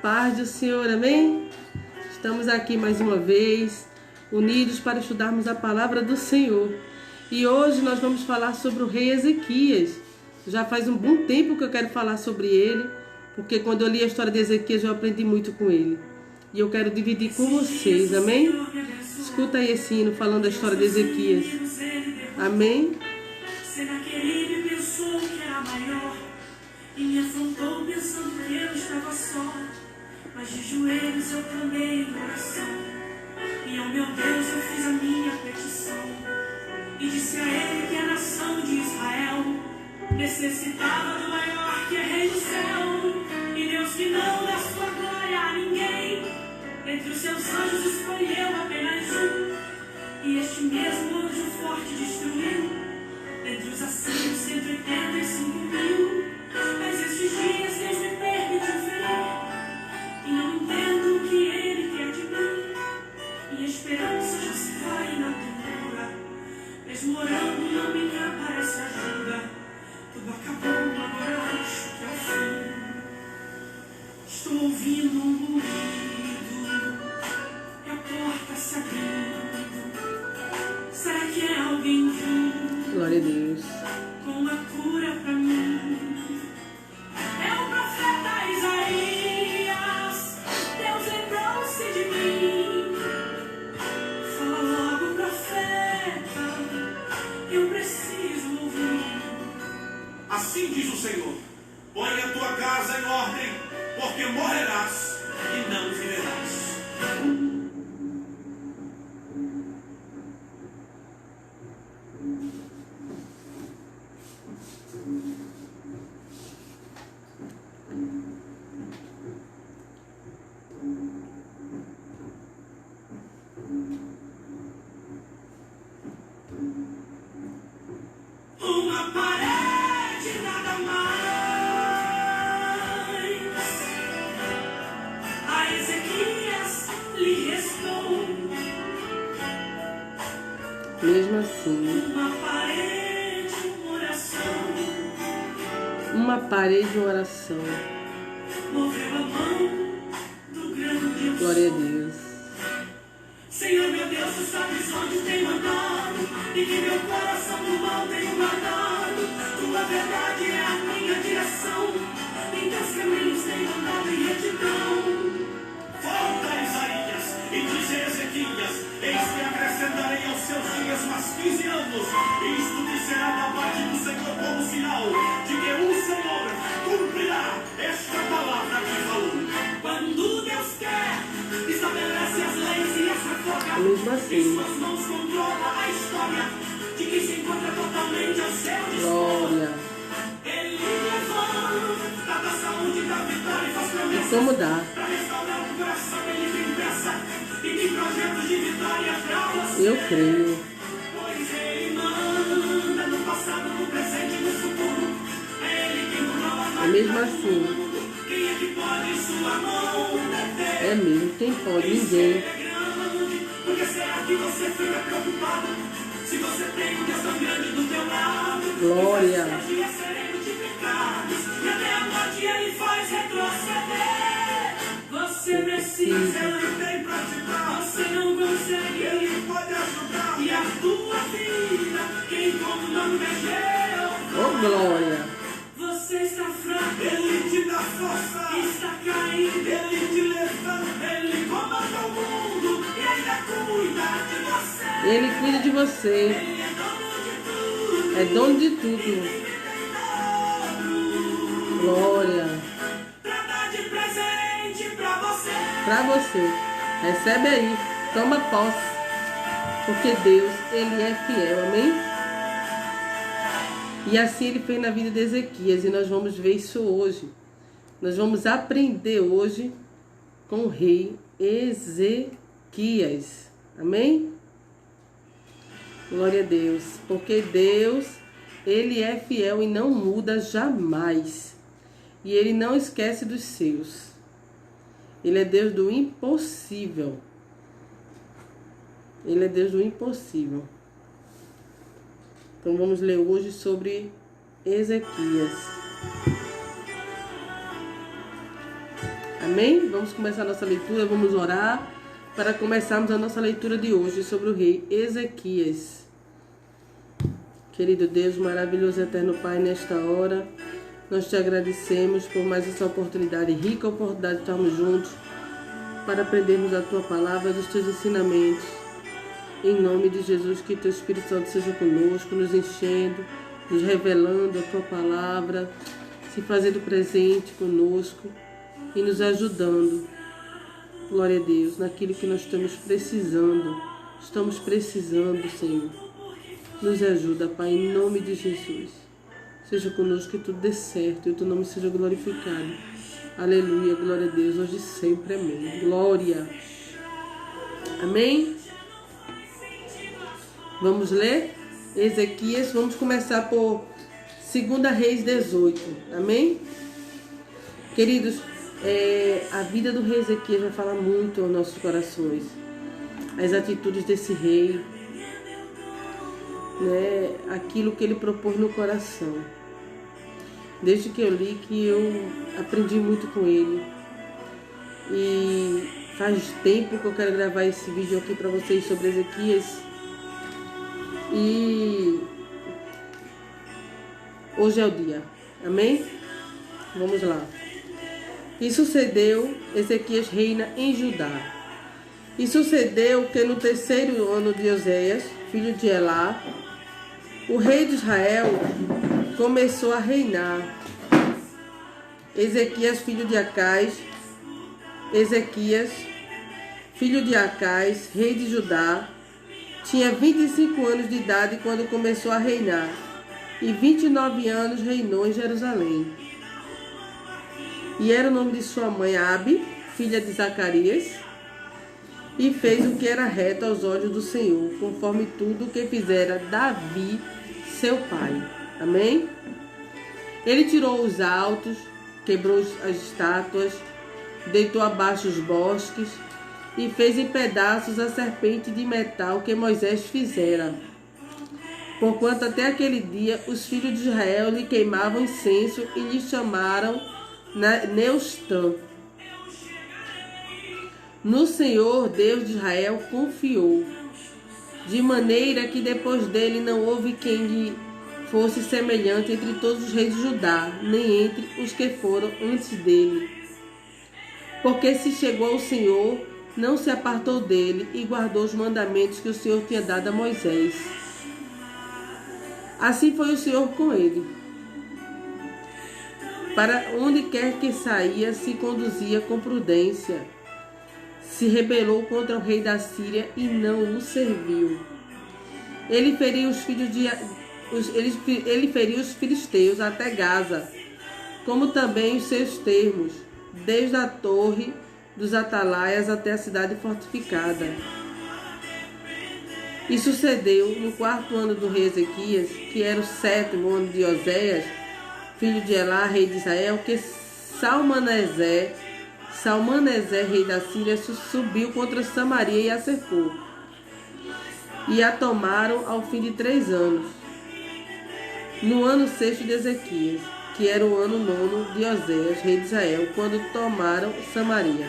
paz do Senhor, amém? Estamos aqui mais uma vez, unidos para estudarmos a palavra do Senhor. E hoje nós vamos falar sobre o rei Ezequias. Já faz um bom tempo que eu quero falar sobre ele, porque quando eu li a história de Ezequias eu aprendi muito com ele. E eu quero dividir com vocês, amém? Escuta aí esse hino falando da história de Ezequias. Amém? Senaqueribe pensou que era maior e me afrontou pensando que eu estava só. Mas de joelhos eu clamei em oração e ao meu Deus eu fiz a minha petição. E disse a ele que a nação de Israel necessitava do maior que é rei do céu. E Deus que não dá sua glória a ninguém, entre os seus anjos escolheu apenas um. E este mesmo anjo forte destruiu entre os assírios 185 mil. Mas esses dias Deus me permitiu ferir e não entendo o que Ele quer de mim. Minha esperança já se vai na ternura, mesmo orando não me aparece ajuda. Tudo acabou, agora acho que é o fim. Estou ouvindo um ruído e a porta se abrindo. Será que é alguém vindo? Glória a Deus. Com uma cura pra mim? É o profeta Isaías. Deus lembrou-se de mim. Fala logo, profeta, eu preciso ouvir. Assim diz o Senhor: põe a tua casa em ordem, porque morrerás e não viverás. Uma parede, nada mais. A Ezequias lhe restou. Mesmo assim, Uma parede, uma oração. uma parede, uma oração. Moveu a mão do grande eu Glória a sou. Deus. Senhor meu Deus, tu sabes onde tenho andado e que meu coração do mal tenho guardado. Tua verdade é a minha direção, em teus caminhos tenho andado em retidão. Volta, Isaías, e diz a Ezequias: eis que acrescentarei aos seus dias mais 15 anos. Isto te será da parte do Senhor como sinal de que o Senhor cumprirá esta palavra que falou. Quando Deus quer, estabelece as leis e as revoga. Mesmo Em assim, suas mãos controla a história de quem se encontra totalmente ao seu dispor. glória. Ele levanta da saúde, da vitória e faz E promessas. como dá? Para restaurar o coração, ele tem pressa e tem projetos de vitória pra você. Eu creio. Pois ele manda no passado, no presente e no futuro. É ele quem controla É mesmo assim. quem é que pode em sua mão deter? É mesmo. Quem pode? Ninguém. Ele é grande. Por que será que você fica preocupado se você tem um Deus tão grande do teu lado? Glória. Os dias serem multiplicados e até a morte ele faz retroceder. Você precisa, Ele tem pra te dar, você não consegue. ele pode ajudar. E a tua vida, quem como não mexeu? Oh, glória. Você está fraco, Ele te dá força, está caído, ele te levanta. ele comanda o mundo e ainda cuida de você. Ele cuida de você. Ele é dono de tudo, É dono de tudo. Glória. pra dar de presente pra você. Pra você. Recebe aí. Toma posse. Porque Deus, Ele é fiel. Amém? E assim Ele fez na vida de Ezequias. E nós vamos ver isso hoje. Nós vamos aprender hoje com o rei Ezequias. Amém? Glória a Deus. Porque Deus, Ele é fiel e não muda jamais. E Ele não esquece dos seus. Ele é Deus do impossível. Ele é Deus do impossível. Então vamos ler hoje sobre Ezequias. Amém? Vamos começar a nossa leitura, vamos orar para começarmos a nossa leitura de hoje sobre o rei Ezequias. Querido Deus, maravilhoso eterno Pai, nesta hora nós te agradecemos por mais essa oportunidade, rica oportunidade de estarmos juntos para aprendermos a tua palavra, dos teus ensinamentos. Em nome de Jesus, que teu Espírito Santo seja conosco, nos enchendo, nos revelando a tua palavra, se fazendo presente conosco e nos ajudando. Glória a Deus, naquilo que nós estamos precisando. Estamos precisando, Senhor. Nos ajuda, Pai, em nome de Jesus. Seja conosco, que tudo dê certo e o teu nome seja glorificado. Aleluia, glória a Deus, hoje e sempre, amém. Glória. Amém? Vamos ler Ezequias, vamos começar por 2 Reis 18, amém? Queridos, a vida do rei Ezequias vai falar muito aos nossos corações. As atitudes desse rei, né? Aquilo que ele propôs no coração. Desde que eu li, que eu aprendi muito com ele. E faz tempo que eu quero gravar esse vídeo aqui para vocês sobre Ezequias. E hoje é o dia, amém? Vamos lá. E sucedeu, Ezequias reina em Judá. E sucedeu que no 3º ano de Oséias, filho de Elá, o rei de Israel começou a reinar. Ezequias, filho de Acais, rei de Judá, tinha 25 anos de idade quando começou a reinar, e 29 anos reinou em Jerusalém. E era o nome de sua mãe Abi, filha de Zacarias, e fez o que era reto aos olhos do Senhor, conforme tudo o que fizera Davi, seu pai. Amém? Ele tirou os altos, quebrou as estátuas, deitou abaixo os bosques, e fez em pedaços a serpente de metal que Moisés fizera. Porquanto até aquele dia os filhos de Israel lhe queimavam incenso e lhe chamaram Neustã. No Senhor, Deus de Israel, confiou, de maneira que depois dele não houve quem lhe fosse semelhante entre todos os reis de Judá, nem entre os que foram antes dele. Porque se chegou ao Senhor, não se apartou dele e guardou os mandamentos que o Senhor tinha dado a Moisés. Assim foi o Senhor com ele. Para onde quer que saía, se conduzia com prudência. Se rebelou contra o rei da Síria e não o serviu. Ele feriu os filisteus até Gaza, como também os seus termos, desde a torre dos atalaias até a cidade fortificada. E sucedeu no 4º ano do rei Ezequias, que era o 7º ano de Oséias, filho de Elá, rei de Israel, que Salmaneser, rei da Síria, subiu contra Samaria e a cercou. E a tomaram ao fim de 3 anos, no ano 6º de Ezequias, que era o ano 9º de Oséias, rei de Israel, quando tomaram Samaria.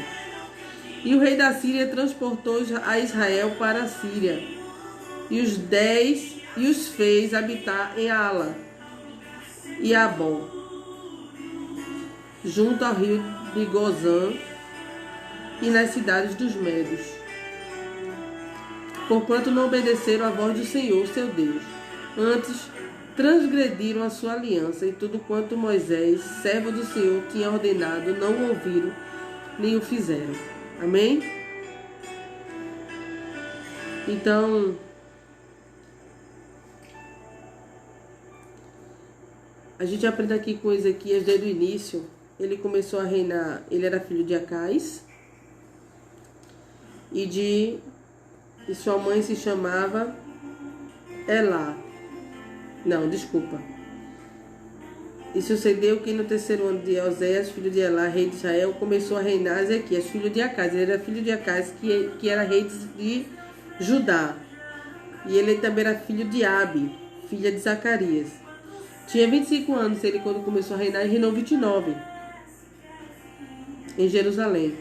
E o rei da Síria transportou a Israel para a Síria, e os fez habitar em Ala e Abó, junto ao rio de Gozã e nas cidades dos Medos, porquanto não obedeceram à voz do Senhor, seu Deus. Antes, transgrediram a sua aliança, e tudo quanto Moisés, servo do Senhor, tinha ordenado, não ouviram, nem o fizeram. Amém? Então, a gente aprende aqui com Ezequias desde o início. Ele começou a reinar, ele era filho de Acais, e sua mãe se chamava Elá. Não, desculpa. E sucedeu que no 3º ano de Oséias, filho de Elá, rei de Israel, começou a reinar Ezequias, filho de Acais. Ele era filho de Acais, que era rei de Judá. E ele também era filho de Abi, filha de Zacarias. Tinha 25 anos ele quando começou a reinar, e reinou 29. em Jerusalém.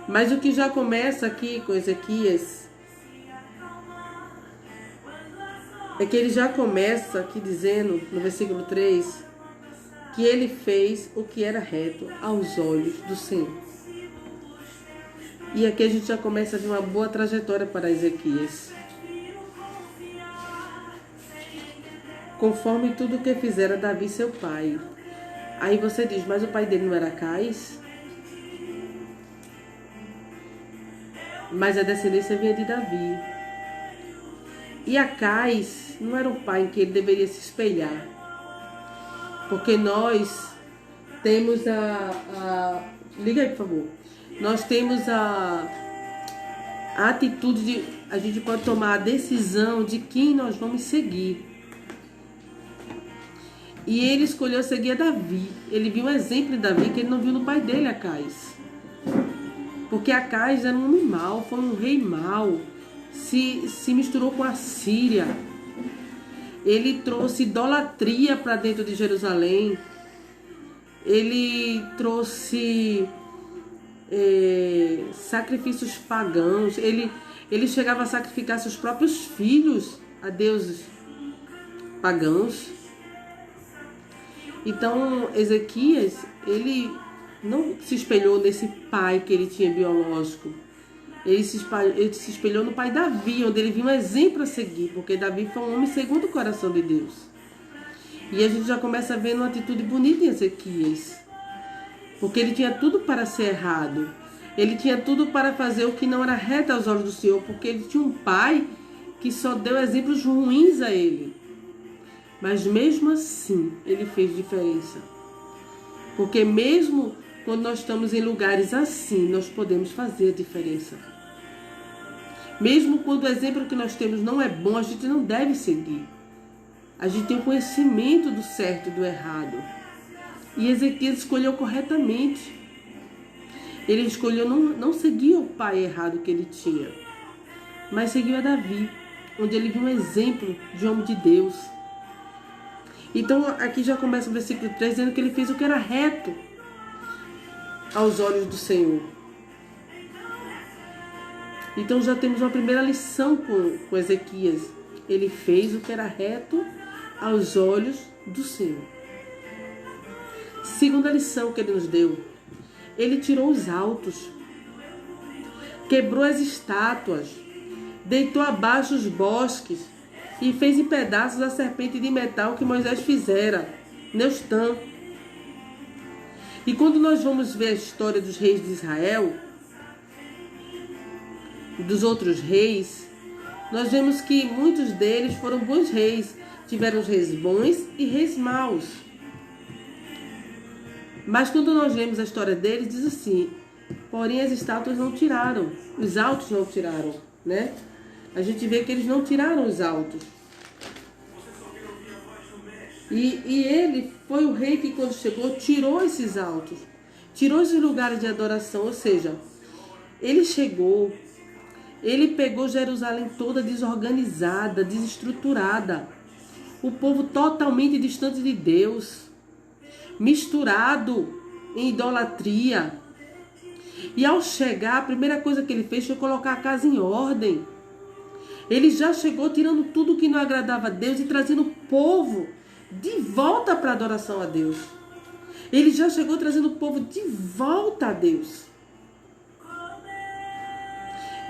Mas o que já começa aqui com Ezequias é que ele já começa aqui dizendo, no versículo 3, que ele fez o que era reto aos olhos do Senhor. E aqui a gente já começa a ver uma boa trajetória para Ezequias. Conforme tudo o que fizera Davi, seu pai. Aí você diz, mas o pai dele não era Acais? Mas a descendência vinha de Davi. E Acais não era o pai em que ele deveria se espelhar. Porque nós temos liga aí, por favor. Nós temos a atitude de... A gente pode tomar a decisão de quem nós vamos seguir. E ele escolheu seguir a Davi. Ele viu um exemplo em Davi que ele não viu no pai dele, Acais. Porque Acais era um homem mau, foi um rei mau. Se misturou com a Síria. Ele trouxe idolatria para dentro de Jerusalém. Ele trouxe sacrifícios pagãos. Ele chegava a sacrificar seus próprios filhos a deuses pagãos. Então, Ezequias, ele não se espelhou nesse pai que ele tinha biológico. Ele se espelhou no pai Davi, onde ele viu um exemplo a seguir, porque Davi foi um homem segundo o coração de Deus. E a gente já começa a ver uma atitude bonita em Ezequias, porque ele tinha tudo para ser errado. Ele tinha tudo para fazer o que não era reto aos olhos do Senhor, porque ele tinha um pai que só deu exemplos ruins a ele. Mas mesmo assim, ele fez diferença. Porque mesmo quando nós estamos em lugares assim, nós podemos fazer a diferença. Mesmo quando o exemplo que nós temos não é bom, a gente não deve seguir. A gente tem o conhecimento do certo e do errado. E Ezequias escolheu corretamente. Ele escolheu não seguir o pai errado que ele tinha, mas seguiu a Davi, onde ele viu um exemplo de homem de Deus. Então aqui já começa o versículo 3 dizendo que ele fez o que era reto aos olhos do Senhor. Então já temos uma primeira lição com Ezequias. Ele fez o que era reto aos olhos do Senhor. Segunda lição que ele nos deu. Ele tirou os altos, quebrou as estátuas, deitou abaixo os bosques e fez em pedaços a serpente de metal que Moisés fizera, Neustã. E quando nós vamos ver a história dos reis de Israel, dos outros reis, nós vemos que muitos deles foram bons reis. Tiveram reis bons e reis maus. Mas quando nós lemos a história deles, diz assim: porém as estátuas não tiraram, os altos não tiraram, né? A gente vê que eles não tiraram os altos. E ele foi o rei que, quando chegou, tirou esses altos, tirou esses lugares de adoração. Ou seja, ele chegou, ele pegou Jerusalém toda desorganizada, desestruturada, o povo totalmente distante de Deus, misturado em idolatria. E ao chegar, a primeira coisa que ele fez foi colocar a casa em ordem. Ele já chegou tirando tudo que não agradava a Deus e trazendo o povo de volta para a adoração a Deus. Ele já chegou trazendo o povo de volta a Deus.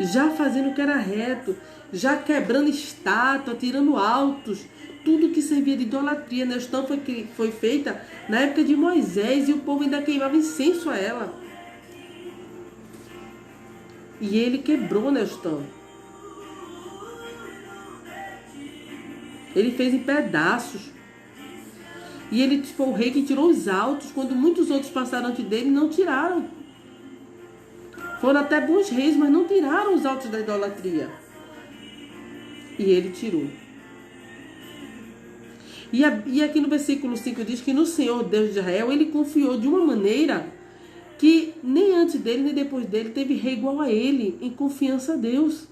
Já fazendo o que era reto, já quebrando estátua, tirando altos, tudo que servia de idolatria. Neustã foi feita na época de Moisés e o povo ainda queimava incenso a ela. E ele quebrou Neustã. Ele fez em pedaços. E ele foi o rei que tirou os altos, quando muitos outros passaram antes dele e não tiraram. Foram até bons reis, mas não tiraram os altos da idolatria. E ele tirou. E aqui no versículo 5 diz que no Senhor Deus de Israel ele confiou de uma maneira que nem antes dele nem depois dele teve rei igual a ele em confiança a Deus.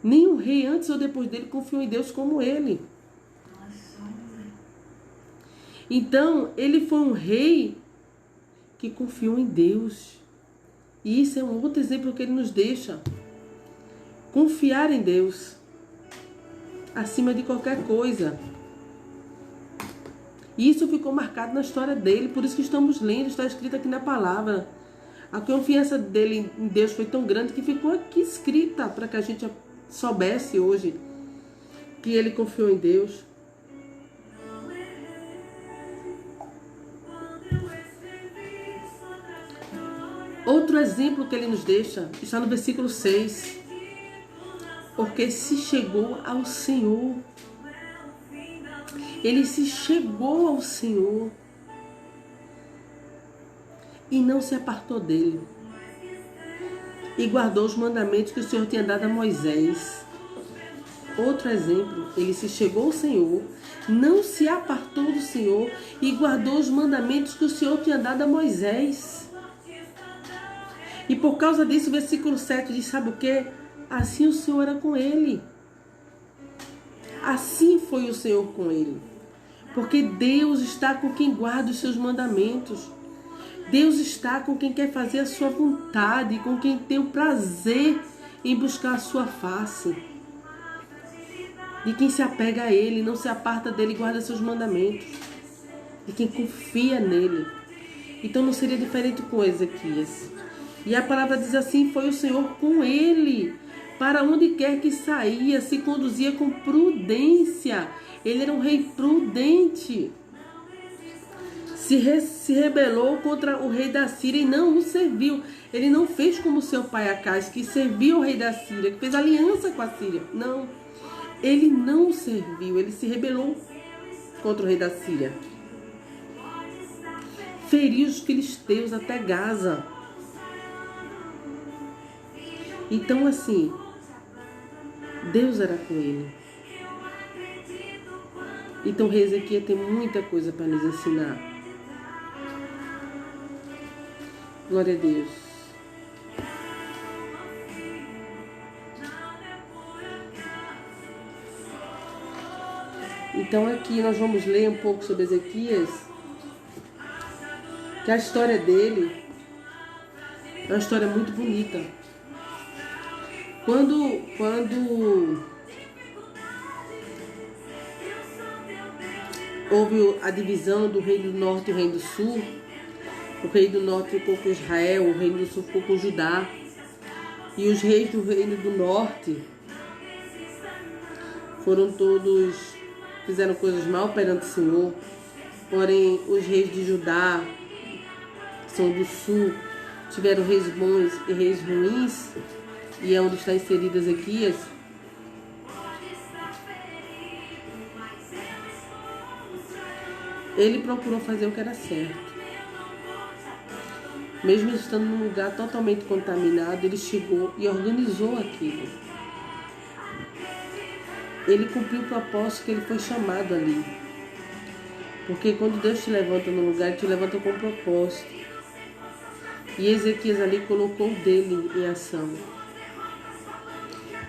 Nenhum rei antes ou depois dele confiou em Deus como ele. Então ele foi um rei que confiou em Deus. E isso é um outro exemplo que ele nos deixa. Confiar em Deus acima de qualquer coisa. E isso ficou marcado na história dele, por isso que estamos lendo, está escrito aqui na palavra. A confiança dele em Deus foi tão grande que ficou aqui escrita para que a gente soubesse hoje que ele confiou em Deus. Outro exemplo que ele nos deixa está no versículo 6. Porque se chegou ao Senhor. Ele se chegou ao Senhor e não se apartou dele. E guardou os mandamentos que o Senhor tinha dado a Moisés. Outro exemplo, ele se chegou ao Senhor, não se apartou do Senhor e guardou os mandamentos que o Senhor tinha dado a Moisés. E por causa disso, o versículo 7 diz, sabe o quê? Assim o Senhor era com ele. Assim foi o Senhor com ele. Porque Deus está com quem guarda os seus mandamentos. Deus está com quem quer fazer a sua vontade, com quem tem o prazer em buscar a sua face. De quem se apega a Ele, não se aparta dele e guarda seus mandamentos. De quem confia nele. Então não seria diferente com Ezequias. E a palavra diz assim, foi o Senhor com ele. Para onde quer que saía, se conduzia com prudência. Ele era um rei prudente. Se rebelou contra o rei da Síria e não o serviu. Ele não fez como seu pai Acais, que serviu o rei da Síria, que fez aliança com a Síria. Não. Ele não o serviu. Ele se rebelou contra o rei da Síria. Feriu os filisteus até Gaza. Então assim, Deus era com ele. Então o rei Ezequias tem muita coisa para nos ensinar. Glória a Deus. Então aqui nós vamos ler um pouco sobre Ezequias, que a história dele é uma história muito bonita. Quando houve a divisão do reino do norte e o reino do sul, o rei do norte ficou com Israel, o reino do sul ficou com Judá. E os reis do reino do norte fizeram coisas mal perante o Senhor. Porém, os reis de Judá, que são do sul, tiveram reis bons e reis ruins. E é onde está inserido Ezequias. Ele procurou fazer o que era certo. Mesmo estando num lugar totalmente contaminado, ele chegou e organizou aquilo. Ele cumpriu o propósito que ele foi chamado ali. Porque quando Deus te levanta num lugar, ele te levanta com um propósito. E Ezequias ali colocou o dele em ação.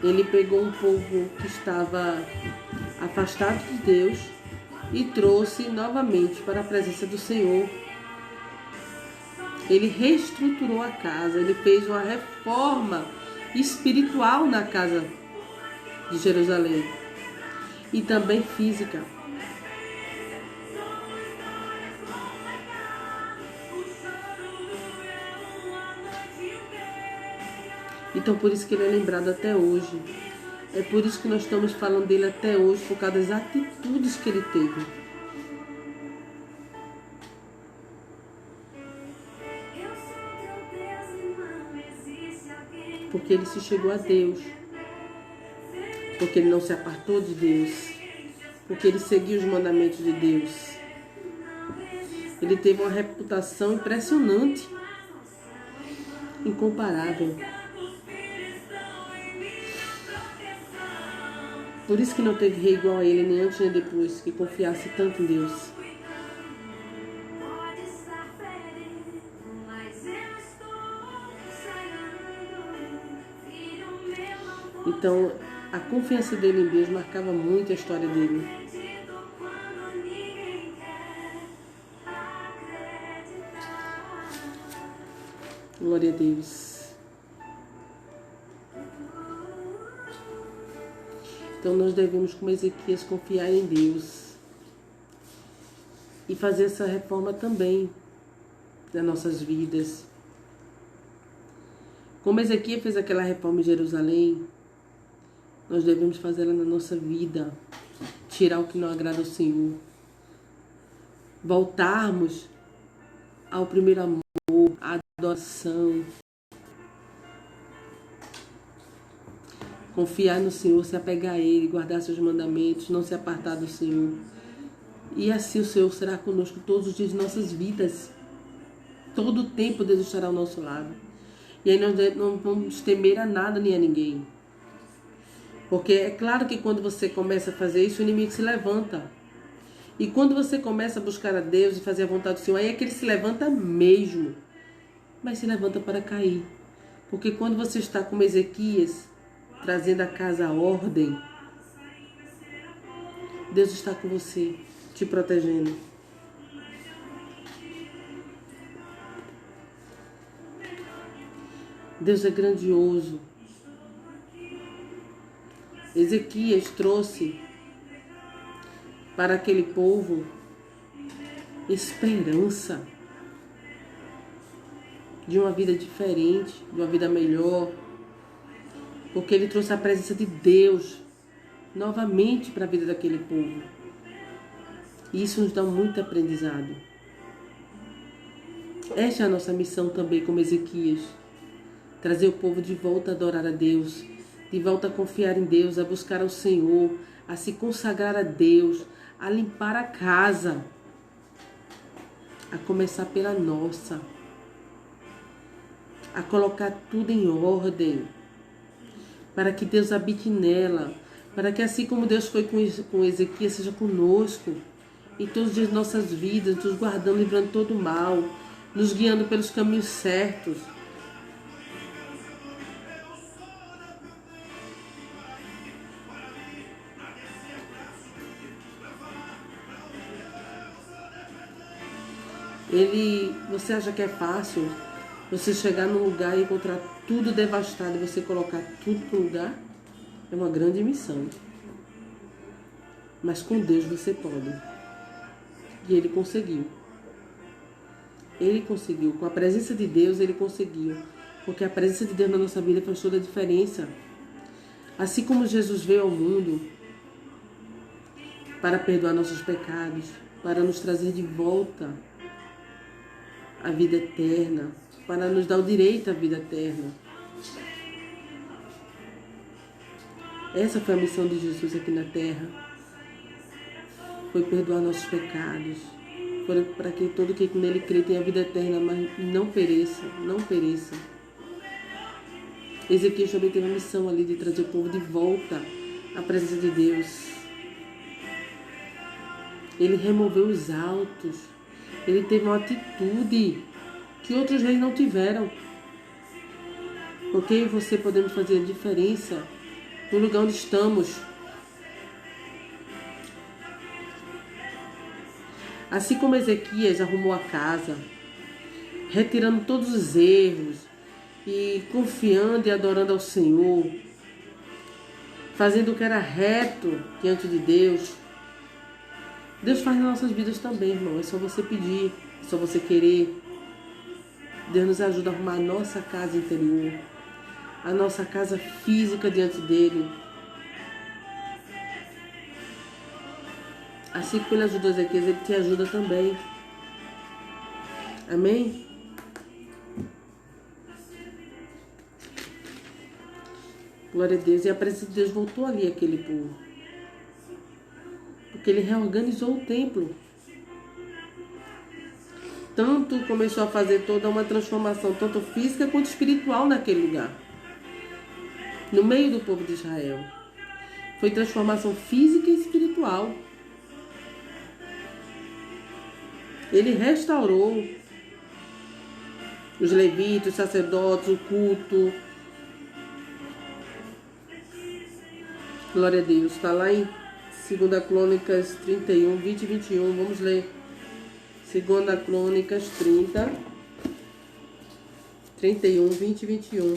Ele pegou um povo que estava afastado de Deus e trouxe novamente para a presença do Senhor. Ele reestruturou a casa, ele fez uma reforma espiritual na casa de Jerusalém e também física. Então por isso que ele é lembrado até hoje. É por isso que nós estamos falando dele até hoje, por causa das atitudes que ele teve. Porque ele se chegou a Deus. Porque ele não se apartou de Deus. Porque ele seguiu os mandamentos de Deus. Ele teve uma reputação impressionante. Incomparável. Por isso que não teve rei igual a ele, nem antes nem depois, que confiasse tanto em Deus. Então, a confiança dele em Deus marcava muito a história dele. Glória a Deus. Então nós devemos, como Ezequias, confiar em Deus e fazer essa reforma também nas nossas vidas. Como Ezequias fez aquela reforma em Jerusalém, nós devemos fazê-la na nossa vida, tirar o que não agrada ao Senhor, voltarmos ao primeiro amor, à adoração, confiar no Senhor, se apegar a Ele, guardar seus mandamentos, não se apartar do Senhor. E assim o Senhor será conosco todos os dias de nossas vidas. Todo o tempo Deus estará ao nosso lado. E aí nós não vamos temer a nada nem a ninguém. Porque é claro que quando você começa a fazer isso, o inimigo se levanta. E quando você começa a buscar a Deus e fazer a vontade do Senhor, aí é que ele se levanta mesmo. Mas se levanta para cair. Porque quando você está como Ezequias, trazendo a casa à ordem, Deus está com você, te protegendo. Deus é grandioso. Ezequias trouxe para aquele povo esperança de uma vida diferente, de uma vida melhor, porque ele trouxe a presença de Deus novamente para a vida daquele povo. E isso nos dá muito aprendizado. Esta é a nossa missão também como Ezequias. Trazer o povo de volta a adorar a Deus, de volta a confiar em Deus, a buscar ao Senhor, a se consagrar a Deus, a limpar a casa, a começar pela nossa, a colocar tudo em ordem, para que Deus habite nela, para que assim como Deus foi com Ezequias, seja conosco, em todos os dias de nossas vidas, nos guardando, livrando todo o mal, nos guiando pelos caminhos certos. Você acha que é fácil você chegar num lugar e encontrar tudo devastado e você colocar tudo no lugar? É uma grande missão. Mas com Deus você pode. E ele conseguiu. Ele conseguiu. Com a presença de Deus, ele conseguiu. Porque a presença de Deus na nossa vida faz toda a diferença. Assim como Jesus veio ao mundo para perdoar nossos pecados, para nos trazer de volta a vida eterna, para nos dar o direito à vida eterna. Essa foi a missão de Jesus aqui na terra. Foi perdoar nossos pecados, para que todo que nele crê tenha a vida eterna, mas não pereça, não pereça. Ezequias também teve a missão ali de trazer o povo de volta à presença de Deus. Ele removeu os altos. Ele teve uma atitude que outros reis não tiveram. Porque eu e você podemos fazer a diferença no lugar onde estamos. Assim como Ezequias arrumou a casa, retirando todos os erros e confiando e adorando ao Senhor, fazendo o que era reto diante de Deus, Deus faz nas nossas vidas também, irmão. É só você pedir, é só você querer. Deus nos ajuda a arrumar a nossa casa interior, a nossa casa física diante dele. Assim como ele ajudou Ezequias, ele te ajuda também. Amém? Glória a Deus. E a presença de Deus voltou ali àquele povo. Porque ele reorganizou o templo. Tanto começou a fazer toda uma transformação, tanto física quanto espiritual naquele lugar. No meio do povo de Israel. Foi transformação física e espiritual. Ele restaurou os levitas, os sacerdotes, o culto. Glória a Deus. Está lá em 2 Crônicas 31, 20 e 21. Vamos ler. 2 Crônicas 30. 31, 20 e 21.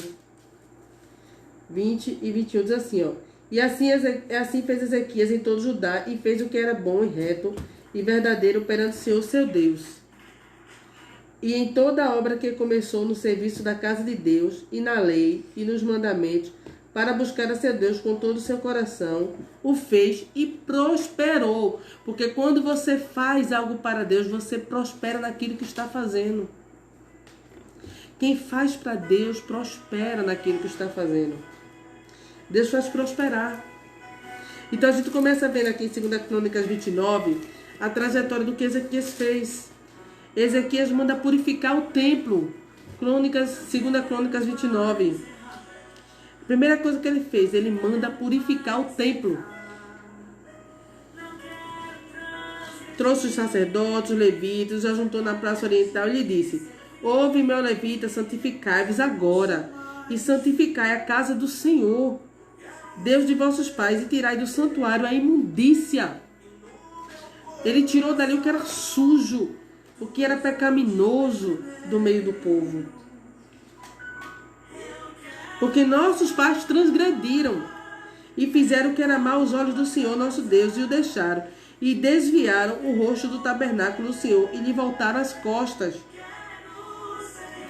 20 e 21 diz assim, ó. E assim fez Ezequias em todo Judá, e fez o que era bom e reto e verdadeiro perante o Senhor seu Deus. E em toda a obra que começou no serviço da casa de Deus, e na lei, e nos mandamentos, para buscar a seu Deus com todo o seu coração, o fez e prosperou. Porque quando você faz algo para Deus, você prospera naquilo que está fazendo. Quem faz para Deus, prospera naquilo que está fazendo. Deus faz prosperar. Então a gente começa vendo aqui em 2 Crônicas 29, a trajetória do que Ezequias fez. Ezequias manda purificar o templo. 2 Crônicas 29. A primeira coisa que ele fez, ele manda purificar o templo. Trouxe os sacerdotes, os levitas, já juntou na praça oriental e lhe disse: ouve, meu levita, santificai-vos agora, e santificai a casa do Senhor, Deus de vossos pais, e tirai do santuário a imundícia. Ele tirou dali o que era sujo, o que era pecaminoso do meio do povo. Porque nossos pais transgrediram e fizeram o que era mal aos olhos do Senhor nosso Deus, e o deixaram, e desviaram o rosto do tabernáculo do Senhor, e lhe voltaram as costas.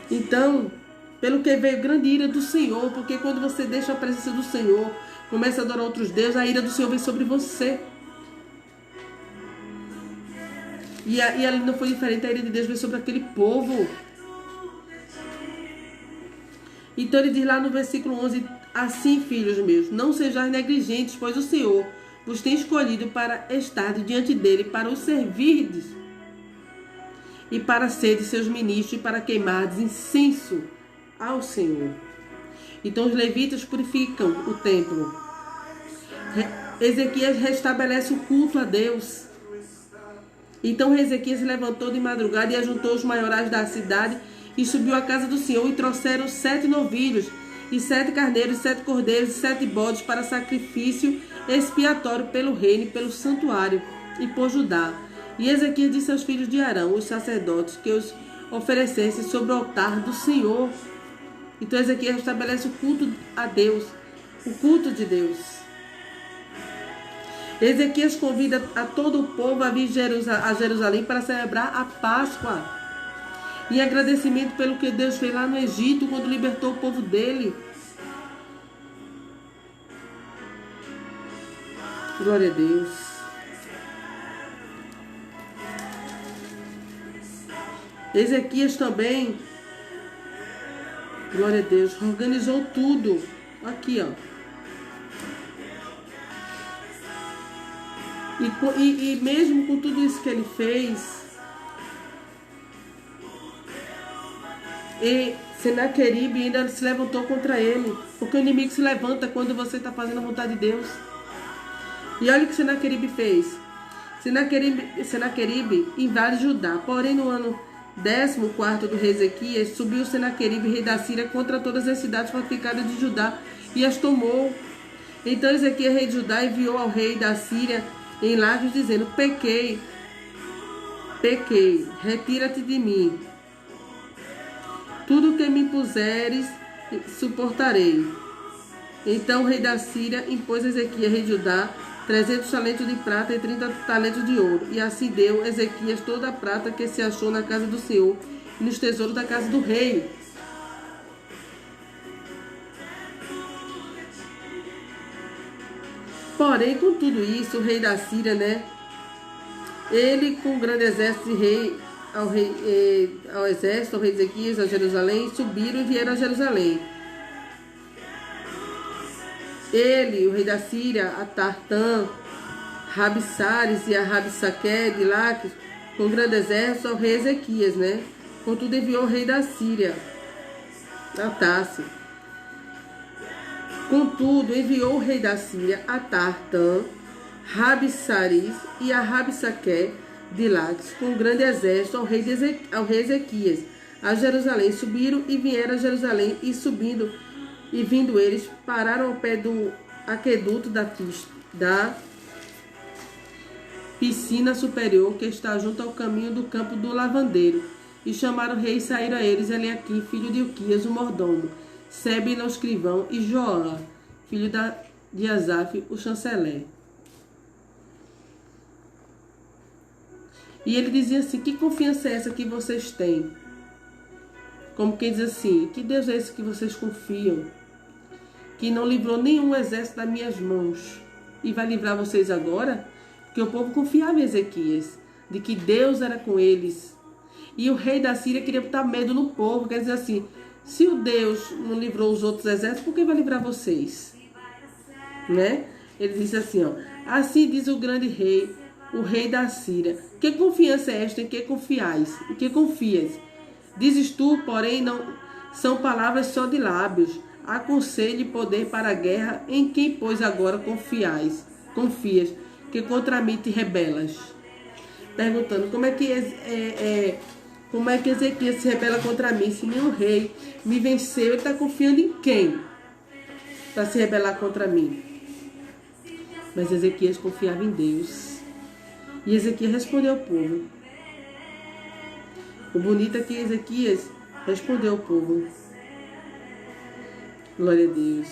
Então, pelo que veio grande ira do Senhor, porque quando você deixa a presença do Senhor, começa a adorar outros deuses, a ira do Senhor vem sobre você. E ali não foi diferente, a ira de Deus veio sobre aquele povo. Então ele diz lá no versículo 11, assim, filhos meus, não sejais negligentes, pois o Senhor vos tem escolhido para estar diante dele, para o servirdes, e para serdes seus ministros, e para queimardes incenso ao Senhor. Então os levitas purificam o templo. Ezequias restabelece o culto a Deus. Então Ezequias se levantou de madrugada e ajuntou os maiorais da cidade, e subiu à casa do Senhor, e trouxeram 7 novilhos, e 7 carneiros, 7 cordeiros, e 7 bodes para sacrifício expiatório pelo reino e pelo santuário, e por Judá. E Ezequias disse aos filhos de Arão, os sacerdotes, que os oferecessem sobre o altar do Senhor. Então Ezequias estabelece o culto a Deus, o culto de Deus. Ezequias convida a todo o povo a vir a Jerusalém para celebrar a Páscoa, em agradecimento pelo que Deus fez lá no Egito, quando libertou o povo dele. Glória a Deus. Ezequias também, glória a Deus, organizou tudo. Aqui, ó. E mesmo com tudo isso que ele fez, e Senaqueribe ainda se levantou contra ele, porque o inimigo se levanta quando você está fazendo a vontade de Deus. E olha o que Senaqueribe fez. Senaqueribe invade Judá, porém no ano 14º do rei Ezequias, subiu Senaqueribe, rei da Síria, contra todas as cidades fortificadas de Judá, e as tomou. Então Ezequias, rei de Judá, enviou ao rei da Síria em Lages, dizendo: pequei, retira-te de mim. Tudo que me impuseres, suportarei. Então o rei da Síria impôs a Ezequias, rei de Judá, 300 talentos de prata e 30 talentos de ouro. E assim deu Ezequias toda a prata que se achou na casa do Senhor e nos tesouros da casa do rei. Porém, com tudo isso, o rei da Síria, ele com um grande exército de rei, ao exército, ao rei Ezequias, a Jerusalém, subiram e vieram a Jerusalém. Ele, o rei da Síria, a Tartã, Rabsaris e a Rabsaque de Laques, com grande exército, ao rei Ezequias, Contudo, enviou o rei da Síria, Atasse. Contudo, enviou o rei da Síria, a Tartã, Rabsaris e a Rabsaque de Laques, com grande exército, ao rei Ezequias, a Jerusalém. Subiram e vieram a Jerusalém, e vindo eles, pararam ao pé do aqueduto da piscina superior, que está junto ao caminho do campo do lavandeiro, E chamaram o rei e saíram a eles Eliaquim, filho de Ilquias, o mordomo, Sebna, o escrivão, e João, filho de Asaf, o chanceler. E ele dizia assim: que confiança é essa que vocês têm? Como quem diz assim: que Deus é esse que vocês confiam? Que não livrou nenhum exército das minhas mãos e vai livrar vocês agora? Porque o povo confiava em Ezequias, de que Deus era com eles. E o rei da Síria queria botar medo no povo, quer dizer assim: se o Deus não livrou os outros exércitos, por que vai livrar vocês? Né? Ele disse assim, ó: assim diz o grande rei, o rei da Síria: que confiança é esta em que confiais? Em que confias? Dizes tu, porém, não são palavras só de lábios. Aconselho e poder para a guerra, em quem, pois, agora confias, que contra mim te rebelas. Perguntando, como é que Ezequias se rebela contra mim? Se meu rei me venceu, ele está confiando em quem para se rebelar contra mim? Mas Ezequias confiava em Deus. E Ezequias respondeu ao povo. O bonito é que Ezequias respondeu ao povo. Glória a Deus.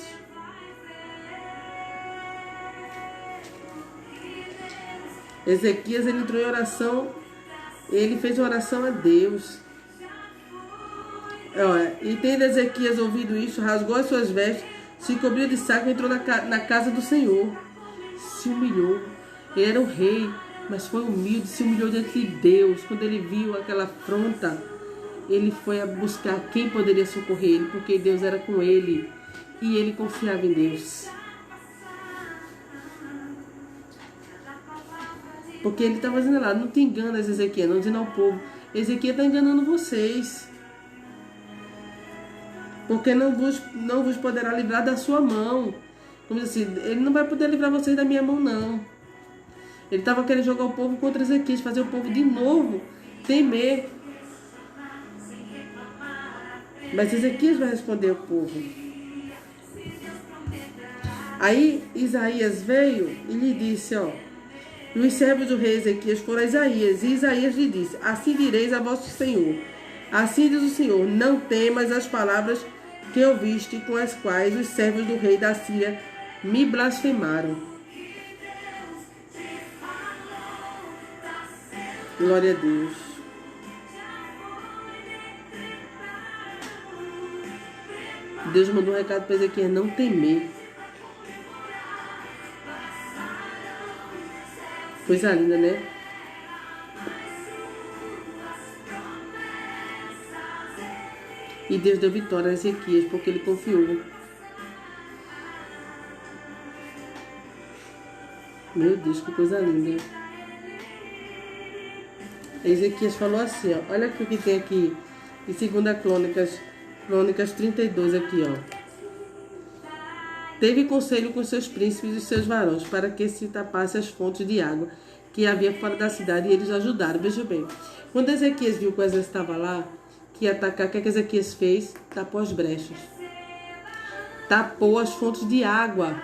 Ezequias, ele entrou em oração, ele fez uma oração a Deus. E tendo Ezequias ouvido isso, rasgou as suas vestes, se cobriu de saco e entrou na casa do Senhor. Se humilhou. Ele era o rei, mas foi humilde, se humilhou diante de Deus. Quando ele viu aquela afronta, ele foi a buscar quem poderia socorrer ele, porque Deus era com ele e ele confiava em Deus. Porque ele estava dizendo lá: não te enganas, Ezequias, não dizendo ao povo: Ezequias está enganando vocês, porque não vos poderá livrar da sua mão. Como assim, ele não vai poder livrar vocês da minha mão, não. Ele estava querendo jogar o povo contra Ezequias, fazer o povo de novo temer. Mas Ezequias vai responder ao povo. Aí Isaías veio e lhe disse, e os servos do rei Ezequias foram a Isaías, e Isaías lhe disse: assim direis a vosso Senhor, assim diz o Senhor, não temas as palavras que ouviste, com as quais os servos do rei da Síria me blasfemaram. Glória a Deus. Deus mandou um recado para Ezequias: não temer. Coisa linda, né? E Deus deu vitória a Ezequias, porque ele confiou. Meu Deus, que coisa linda. Ezequias falou assim, olha o que tem aqui, em 2 Crônicas 32, aqui, Teve conselho com seus príncipes e seus varões, para que se tapasse as fontes de água que havia fora da cidade, e eles ajudaram. Veja bem, quando Ezequias viu que o exército estava lá, que ia atacar, o que Ezequias fez? Tapou as brechas. Tapou as fontes de água,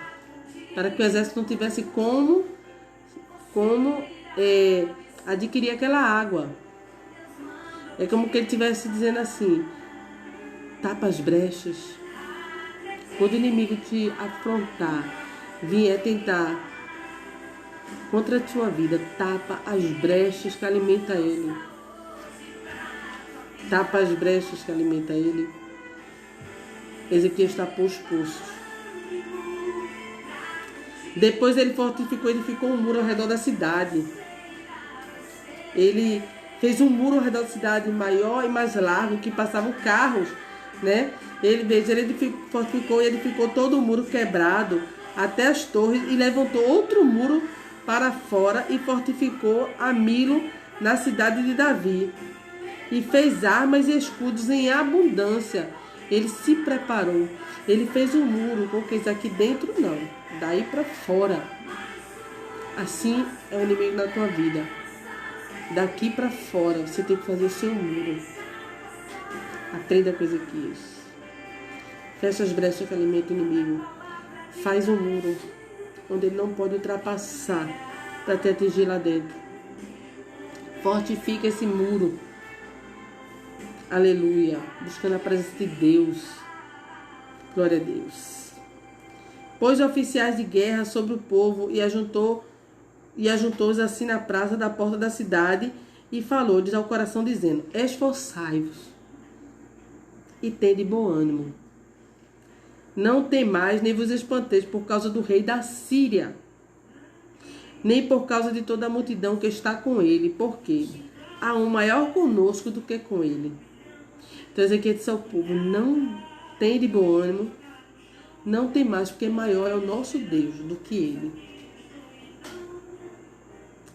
para que o exército não tivesse como adquirir aquela água. É como que ele estivesse dizendo assim: tapa as brechas. Quando o inimigo te afrontar, vier tentar contra a tua vida, tapa as brechas que alimenta ele. Tapa as brechas que alimenta ele. Ezequias tapou os poços. Depois ele fortificou, edificou um muro ao redor da cidade. Ele fez um muro ao redor da cidade maior e mais largo, que passavam carros, né? Ele fortificou e edificou todo o muro quebrado até as torres, e levantou outro muro para fora e fortificou a Milo na cidade de Davi. E fez armas e escudos em abundância. Ele se preparou. Ele fez um muro, porque aqui dentro não, daí para fora. Assim é o inimigo na tua vida. Daqui para fora você tem que fazer o seu muro. Aprenda com Ezequias. Fecha as brechas que alimentam o inimigo. Faz um muro onde ele não pode ultrapassar para te atingir lá dentro. Fortifica esse muro. Aleluia. Buscando a presença de Deus. Glória a Deus. Pôs oficiais de guerra sobre o povo e ajuntou-os assim na praça da porta da cidade e falou-lhes ao coração, dizendo: esforçai-vos e tende bom ânimo. Não temais nem vos espanteis por causa do rei da Síria, nem por causa de toda a multidão que está com ele, porque há um maior conosco do que com ele. Então Ezequiel disse ao povo: não tende bom ânimo, não temais, porque maior é o nosso Deus do que ele.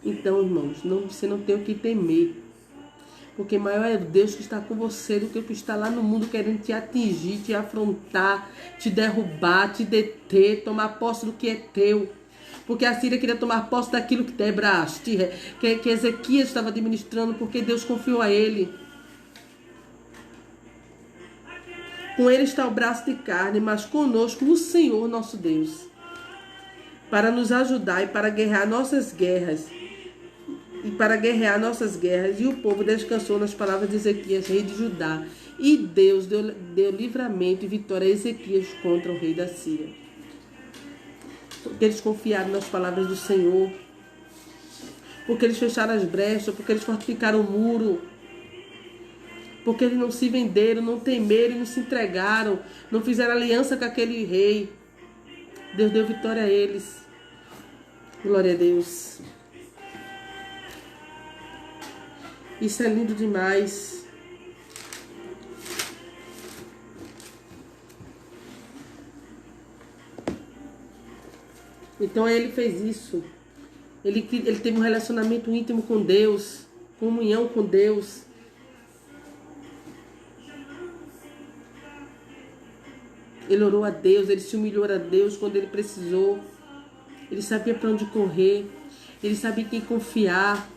Então, irmãos, você não tem o que temer, porque maior é Deus que está com você do que o que está lá no mundo querendo te atingir, te afrontar, te derrubar, te deter, tomar posse do que é teu. Porque a Síria queria tomar posse daquilo que Debraste, que Ezequias estava administrando, porque Deus confiou a ele. Com ele está o braço de carne, mas conosco o Senhor nosso Deus, para nos ajudar e para guerrear nossas guerras. E o povo descansou nas palavras de Ezequias, rei de Judá. E Deus deu livramento e vitória a Ezequias contra o rei da Síria. Porque eles confiaram nas palavras do Senhor. Porque eles fecharam as brechas, porque eles fortificaram o muro. Porque eles não se venderam, não temeram, não se entregaram, não fizeram aliança com aquele rei. Deus deu vitória a eles. Glória a Deus. Isso é lindo demais. Então ele fez isso. Ele teve um relacionamento íntimo com Deus, comunhão com Deus. Ele orou a Deus, ele se humilhou a Deus quando ele precisou. Ele sabia para onde correr. Ele sabia em quem confiar.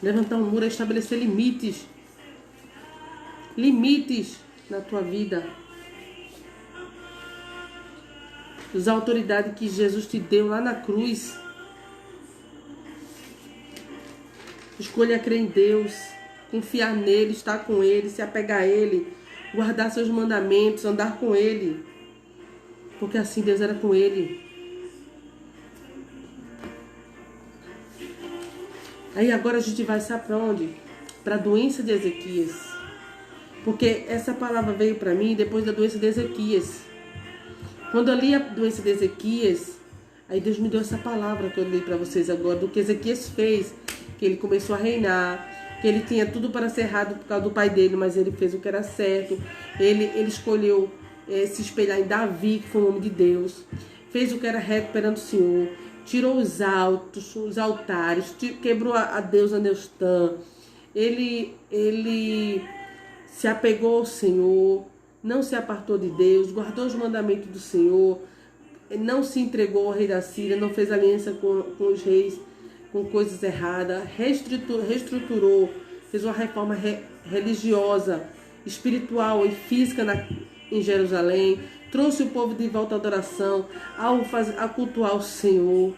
Levantar um muro é estabelecer limites. Limites na tua vida. Usar a autoridade que Jesus te deu lá na cruz. Escolha crer em Deus. Confiar nele, estar com ele, se apegar a ele. Guardar seus mandamentos, andar com ele. Porque assim Deus era com ele. Aí agora a gente vai, sabe para onde? Para a doença de Ezequias. Porque essa palavra veio para mim depois da doença de Ezequias. Quando eu li a doença de Ezequias, aí Deus me deu essa palavra que eu li para vocês agora, do que Ezequias fez. Que ele começou a reinar, que ele tinha tudo para ser errado por causa do pai dele, mas ele fez o que era certo. Ele escolheu se espelhar em Davi, que foi um homem de Deus. Fez o que era reto perante o Senhor. Tirou os altares, quebrou a deusa Neustã. Ele se apegou ao Senhor, não se apartou de Deus, guardou os mandamentos do Senhor, não se entregou ao rei da Síria, não fez aliança com os reis, com coisas erradas, reestruturou, fez uma reforma religiosa, espiritual e física em Jerusalém. Trouxe o povo de volta à adoração, a cultuar o Senhor.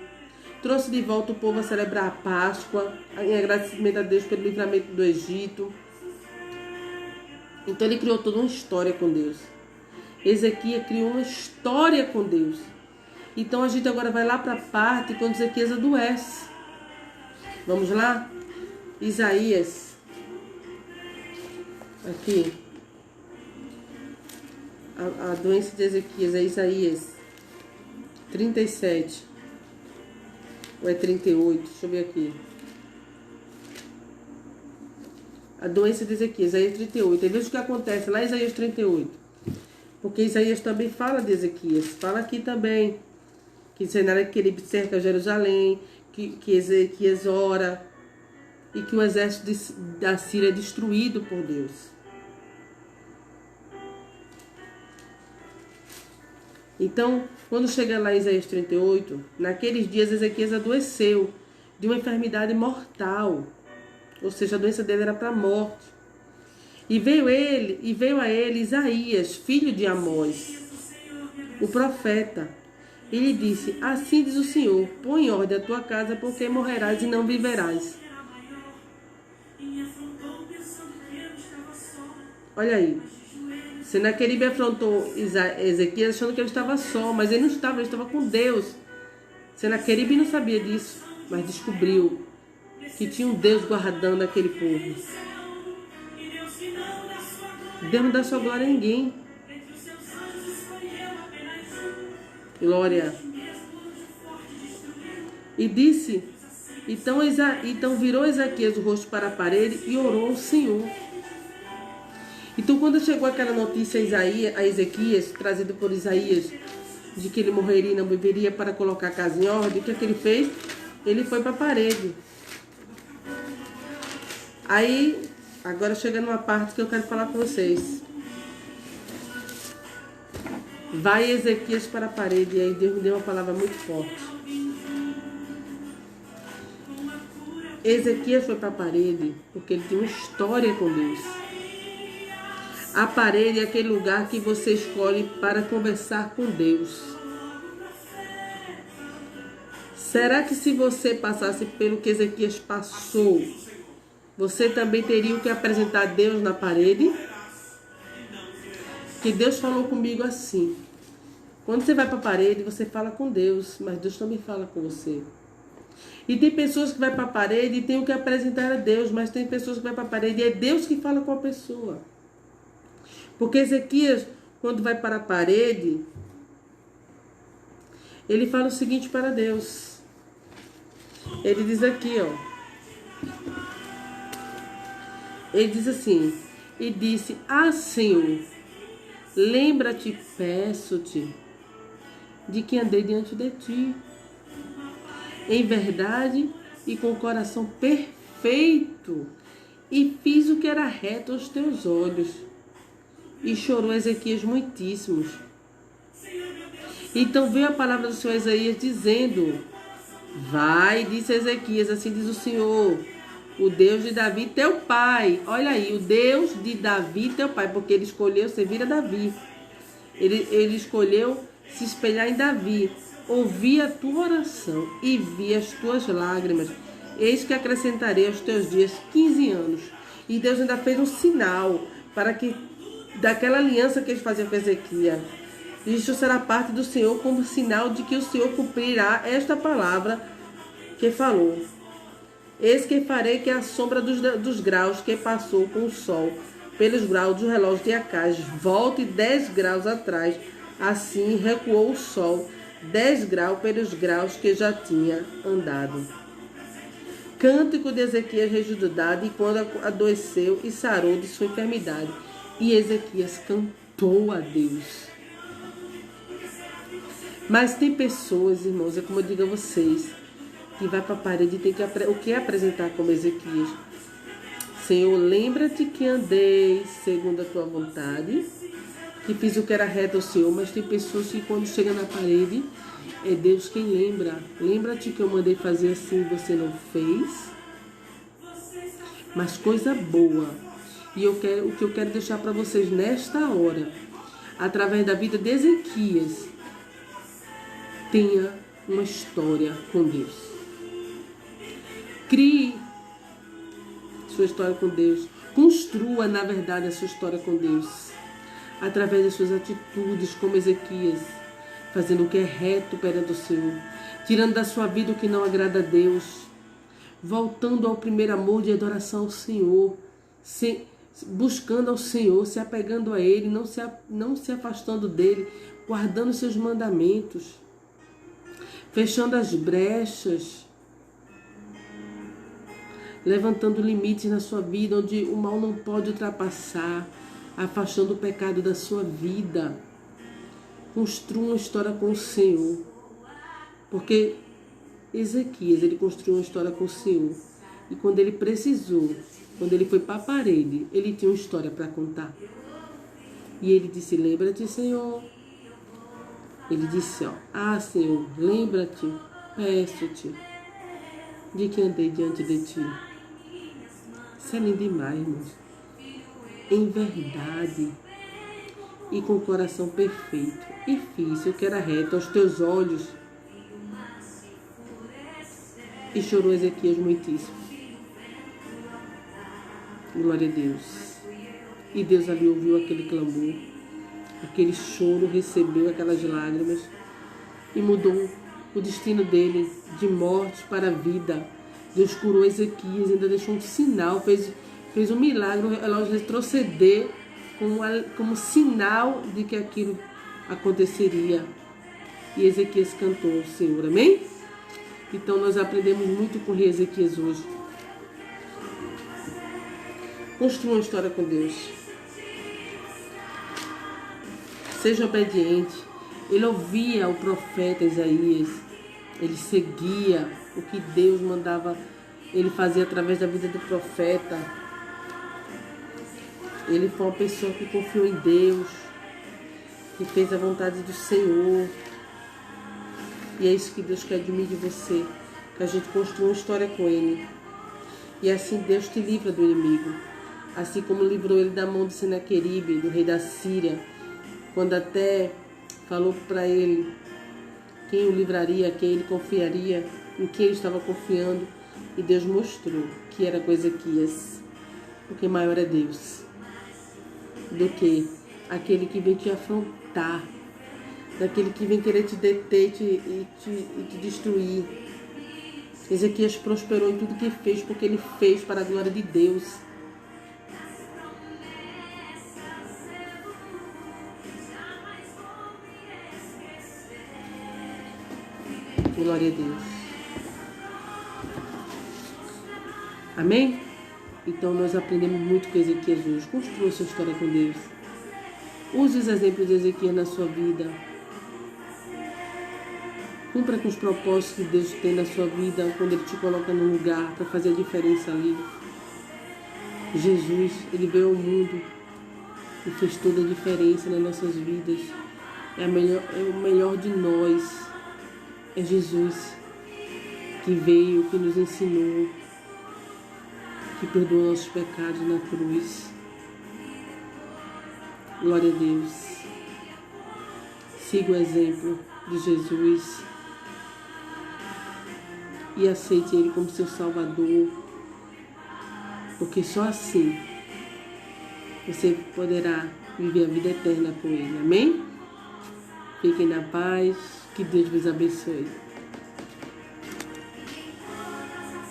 Trouxe de volta o povo a celebrar a Páscoa, em agradecimento a Deus pelo livramento do Egito. Então ele criou toda uma história com Deus. Ezequias criou uma história com Deus. Então a gente agora vai lá para a parte quando Ezequias adoece. Vamos lá? Isaías. Aqui. A doença de Ezequias é Isaías 37. Ou é 38? Deixa eu ver aqui. A doença de Ezequias, Isaías 38. Aí veja o que acontece lá em Isaías 38. Porque Isaías também fala de Ezequias. Fala aqui também. Que cenário que ele cerca Jerusalém. Que Ezequias ora. E que o exército da Síria é destruído por Deus. Então, quando chega lá em Isaías 38, naqueles dias Ezequias adoeceu de uma enfermidade mortal. Ou seja, a doença dele era para a morte. E veio a ele Isaías, filho de Amós, o profeta. E lhe disse: assim diz o Senhor, põe em ordem a tua casa, porque morrerás e não viverás. Olha aí. Senaqueribe afrontou Ezequias achando que ele estava só, mas ele não estava, ele estava com Deus. Senaqueribe não sabia disso, mas descobriu que tinha um Deus guardando aquele povo. Deus não dá sua glória a ninguém. Glória. E disse, então virou Ezequias o rosto para a parede e orou ao Senhor. Então quando chegou aquela notícia a Ezequias, trazida por Isaías, de que ele morreria e não viveria, para colocar a casa em ordem, o que é que ele fez? Ele foi para a parede. Aí, agora chega numa parte que eu quero falar com vocês. Vai Ezequias para a parede, e aí Deus me deu uma palavra muito forte. Ezequias foi para a parede porque ele tinha uma história com Deus. A parede é aquele lugar que você escolhe para conversar com Deus. Será que se você passasse pelo que Ezequias passou, você também teria que apresentar a Deus na parede? Que Deus falou comigo assim: quando você vai para a parede, você fala com Deus, mas Deus também fala com você. E tem pessoas que vão para a parede e tem o que apresentar a Deus, mas tem pessoas que vão para a parede e é Deus que fala com a pessoa. Porque Ezequias, quando vai para a parede, ele fala o seguinte para Deus. Ele diz aqui, ó. Ele diz assim: e disse: ah, Senhor, lembra-te, peço-te, de que andei diante de ti, em verdade e com o coração perfeito, e fiz o que era reto aos teus olhos. E chorou Ezequias muitíssimos. Então veio a palavra do Senhor a Isaías dizendo: vai, disse Ezequias, assim diz o Senhor, o Deus de Davi, teu pai. Olha aí, o Deus de Davi, teu pai, porque ele escolheu servir a Davi. Ele escolheu se espelhar em Davi. Ouvi a tua oração e vi as tuas lágrimas. Eis que acrescentarei aos teus dias 15 anos. E Deus ainda fez um sinal para que, daquela aliança que eles faziam com Ezequias, isto será parte do Senhor como sinal de que o Senhor cumprirá esta palavra que falou. Eis que farei que a sombra dos graus que passou com o sol pelos graus do relógio de Acaz volte 10 graus atrás. Assim recuou o sol 10 graus pelos graus que já tinha andado. Cântico de Ezequias rei de Judá, e quando adoeceu e sarou de sua enfermidade. E Ezequias cantou a Deus. Mas tem pessoas, irmãos, é como eu digo a vocês, que vai para a parede e tem que apresentar como Ezequias. Senhor, lembra-te que andei segundo a tua vontade, que fiz o que era reto ao Senhor. Mas tem pessoas que quando chega na parede, é Deus quem lembra. Lembra-te que eu mandei fazer assim e você não fez? Mas coisa boa. E o que eu quero deixar para vocês nesta hora, através da vida de Ezequias, tenha uma história com Deus. Crie sua história com Deus. Construa, na verdade, a sua história com Deus, através das suas atitudes, como Ezequias, fazendo o que é reto perante o Senhor, tirando da sua vida o que não agrada a Deus, voltando ao primeiro amor de adoração ao Senhor, buscando ao Senhor, se apegando a Ele, não se afastando dEle, guardando seus mandamentos, fechando as brechas, levantando limites na sua vida onde o mal não pode ultrapassar, afastando o pecado da sua vida. Construa uma história com o Senhor, porque Ezequias, ele construiu uma história com o Senhor, e quando ele precisou, quando ele foi para a parede, ele tinha uma história para contar. E ele disse: lembra-te, Senhor. Ele disse, ó: ah, Senhor, lembra-te, peço-te, de que andei diante de ti. Isso é lindo demais, irmãos. em verdade e com o coração perfeito. E fiz o que era reto aos teus olhos. E chorou Ezequias muitíssimo. Glória a Deus. E Deus ali ouviu aquele clamor, aquele choro, recebeu aquelas lágrimas e mudou o destino dele de morte para a vida. Deus curou Ezequias, ainda deixou um sinal, fez um milagre, o relógio retroceder como sinal de que aquilo aconteceria. E Ezequias cantou ao Senhor, amém? Então nós aprendemos muito com o rei Ezequias hoje. Construa uma história com Deus. Seja obediente. Ele ouvia o profeta Isaías. Ele seguia o que Deus mandava ele fazer através da vida do profeta. Ele foi uma pessoa que confiou em Deus, que fez a vontade do Senhor. E é isso que Deus quer de mim e de você, que a gente construa uma história com Ele. E assim Deus te livra do inimigo. Assim como livrou ele da mão de Senaqueribe, do rei da Síria, quando até falou para ele quem o livraria, quem ele confiaria, em quem ele estava confiando. E Deus mostrou que era com Ezequias, porque maior é Deus do que aquele que vem te afrontar, daquele que vem querer te deter e te destruir. Ezequias prosperou em tudo que fez, porque ele fez para a glória de Deus. Glória a Deus. Amém? Então nós aprendemos muito com Ezequias hoje. Construa sua história com Deus. Use os exemplos de Ezequias na sua vida. Cumpra com os propósitos que Deus tem na sua vida quando Ele te coloca num lugar para fazer a diferença ali. Jesus, Ele veio ao mundo e fez toda a diferença nas nossas vidas. É o melhor de nós. É Jesus que veio, que nos ensinou, que perdoou nossos pecados na cruz. Glória a Deus. Siga o exemplo de Jesus e aceite Ele como seu Salvador, porque só assim você poderá viver a vida eterna com Ele. Amém? Fiquem na paz. Que Deus vos abençoe.